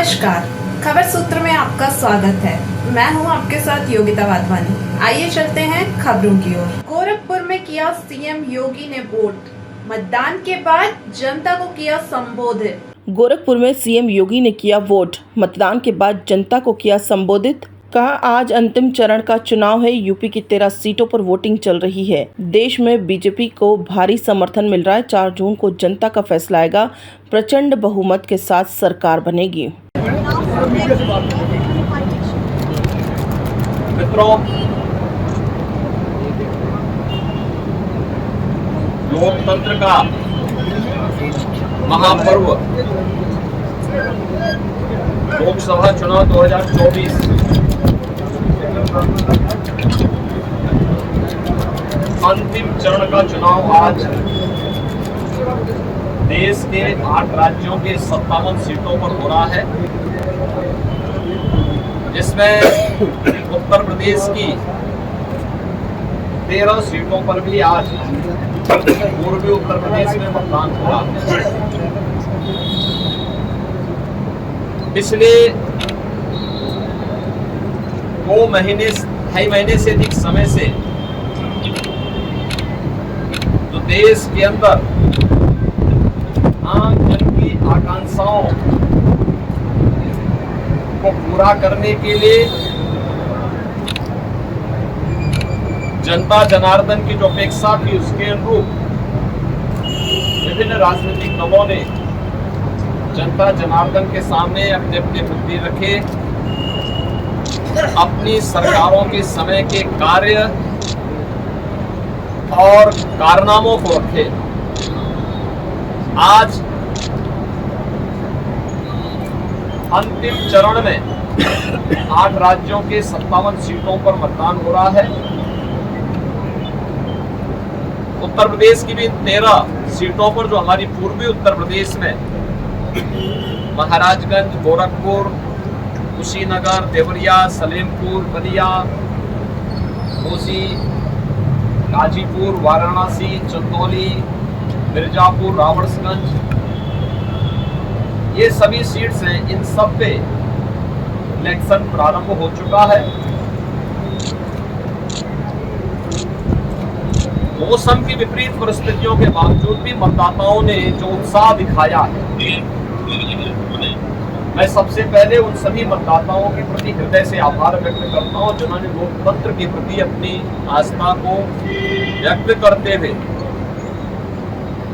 नमस्कार, खबर सूत्र में आपका स्वागत है। मैं हूं आपके साथ योगिता वाधवानी। आइए चलते हैं खबरों की ओर। गोरखपुर में किया सीएम योगी ने वोट, मतदान के बाद जनता को किया संबोधित। गोरखपुर में सीएम योगी ने किया वोट, मतदान के बाद जनता को किया संबोधित। कहा, आज अंतिम चरण का चुनाव है। यूपी की 13 सीटों पर वोटिंग चल रही है। देश में बीजेपी को भारी समर्थन मिल रहा है। 4 जून को जनता का फैसला आएगा। प्रचंड बहुमत के साथ सरकार बनेगी। मित्रों, लोकतंत्र का महापर्व लोकसभा चुनाव 2024 अंतिम चरण का चुनाव आज देश के 8 राज्यों के 57 सीटों पर हो रहा है, जिसमें उत्तर प्रदेश की 13 सीटों पर भी आज पूर्वी उत्तर प्रदेश में मतदान हो रहा है। पिछले 2.5 महीने से अधिक समय से तो देश के अंदर आम जन की आकांक्षाओं को पूरा करने के लिए जनता जनार्दन की जो अपेक्षा थी, उसके अनुरूप विभिन्न राजनीतिक दलों ने जनता जनार्दन के सामने अपने अपने मुद्दे रखे, अपनी सरकारों के समय के कार्य और कारनामों को रखे। आज अंतिम चरण में 8 राज्यों के 57 सीटों पर मतदान हो रहा है। उत्तर प्रदेश की भी 13 सीटों पर, जो हमारी पूर्वी उत्तर प्रदेश में महाराजगंज, गोरखपुर, कुशीनगर, देवरिया, सलेमपुर, बलिया, घोसी, गाजीपुर, वाराणसी, चंदौली, मिर्जापुर, रावड़गंज, ये सभी सीट्स हैं। इन सब पे इलेक्शन प्रारंभ हो चुका है। मौसम की विपरीत परिस्थितियों के बावजूद भी मतदाताओं ने जो उत्साह दिखाया है, मैं सबसे पहले उन सभी मतदाताओं के प्रति हृदय से आभार व्यक्त करता हूं, जिन्होंने लोकतंत्र के प्रति अपनी आस्था को व्यक्त करते हुए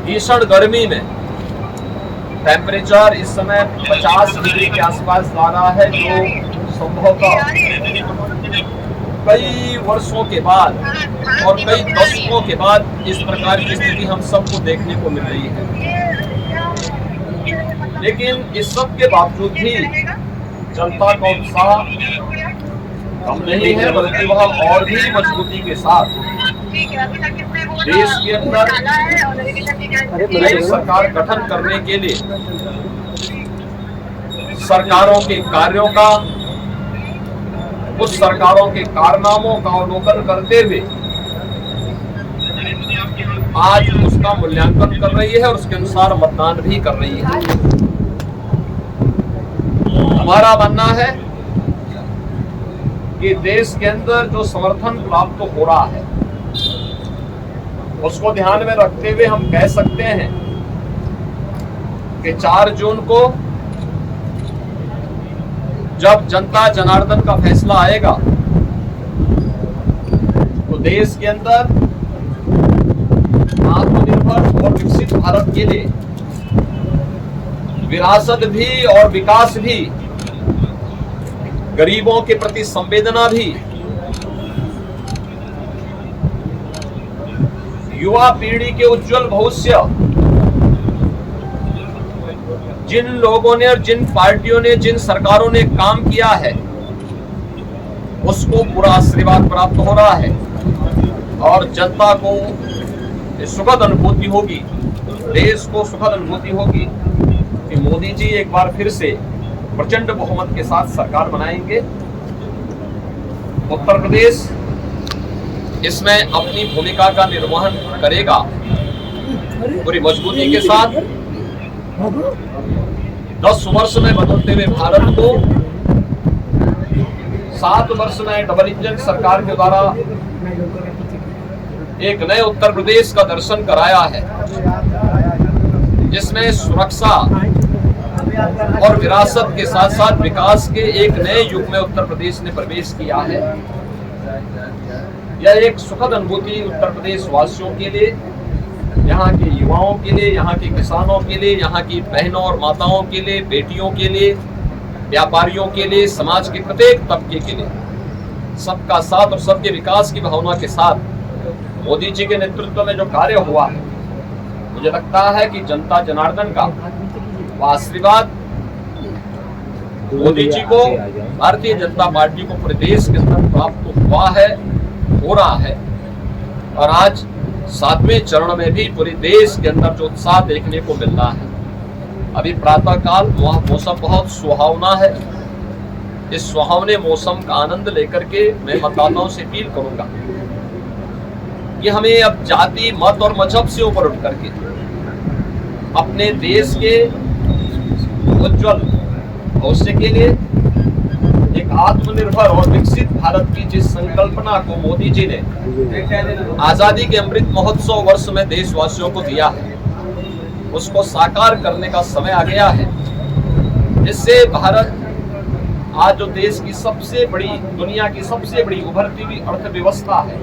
भीषण गर्मी में, टेम्परेचर इस समय 50 डिग्री के आसपास जा रहा है, जो संभवतः कई वर्षों के बाद और कई दशकों के बाद इस प्रकार की स्थिति हम सबको देखने को मिल रही है। लेकिन इस सब के बावजूद भी जनता का उत्साह कम नहीं है, बल्कि वह और भी मजबूती के साथ देश के अंदर नई सरकार गठन करने के लिए सरकारों के कार्यों का, उस सरकारों के कारनामों का अवलोकन करते हुए आज उसका मूल्यांकन कर रही है और उसके अनुसार मतदान भी कर रही है। हमारा मानना है कि देश के अंदर जो समर्थन प्राप्त हो रहा है, उसको ध्यान में रखते हुए हम कह सकते हैं कि 4 जून को जब जनता जनार्दन का फैसला आएगा, तो देश के अंदर आत्मनिर्भर और विकसित भारत के लिए विरासत भी और विकास भी, गरीबों के प्रति संवेदना भी, युवा पीढ़ी के उज्जवल भविष्य, जिन लोगों ने और जिन पार्टियों ने, जिन सरकारों ने काम किया है, उसको पूरा आशीर्वाद प्राप्त हो रहा है और जनता को सुखद अनुभूति होगी, देश को सुखद अनुभूति होगी कि मोदी जी एक बार फिर से प्रचंड बहुमत के साथ सरकार बनाएंगे। उत्तर प्रदेश इसमें अपनी भूमिका का निर्वहन करेगा पूरी मजबूती के साथ। 10 वर्ष में बदलते हुए भारत को 7 वर्ष में डबल इंजन सरकार के द्वारा एक नए उत्तर प्रदेश का दर्शन कराया है, जिसमें सुरक्षा और विरासत के साथ साथ विकास के एक नए युग में उत्तर प्रदेश ने प्रवेश किया है। यह एक सुखद अनुभूति उत्तर प्रदेश वासियों के लिए, यहाँ के युवाओं के लिए, यहाँ के किसानों के लिए, यहाँ की बहनों और माताओं के लिए, बेटियों के लिए, व्यापारियों के लिए, समाज के प्रत्येक तबके के लिए सबका साथ और सबके विकास की भावना के साथ मोदी जी के नेतृत्व में जो कार्य हुआ है, मुझे लगता है कि जनता जनार्दन का आशीर्वाद मोदी जी को, भारतीय जनता पार्टी को पूरे देश के अंदर प्राप्त हुआ है, हो रहा है। और आज 7वें चरण में भी पूरे देश के अंदर जो उत्साह देखने को मिल रहा है। अभी प्रातः काल मौसम बहुत सुहावना है। इस सुहावने मौसम का आनंद लेकर के मैं मतदाताओं से अपील करूंगा कि हमें अब जाति, मत और मजहब से ऊपर उठ करके अपने देश के उज्जवल भविष्य के लिए एक आत्मनिर्भर और विकसित भारत की जिस संकल्पना को मोदी जी ने आजादी के अमृत महोत्सव वर्ष में देशवासियों को दिया है, उसको साकार करने का समय आ गया है। इससे भारत आज जो देश की सबसे बड़ी, दुनिया की सबसे बड़ी उभरती हुई अर्थव्यवस्था है,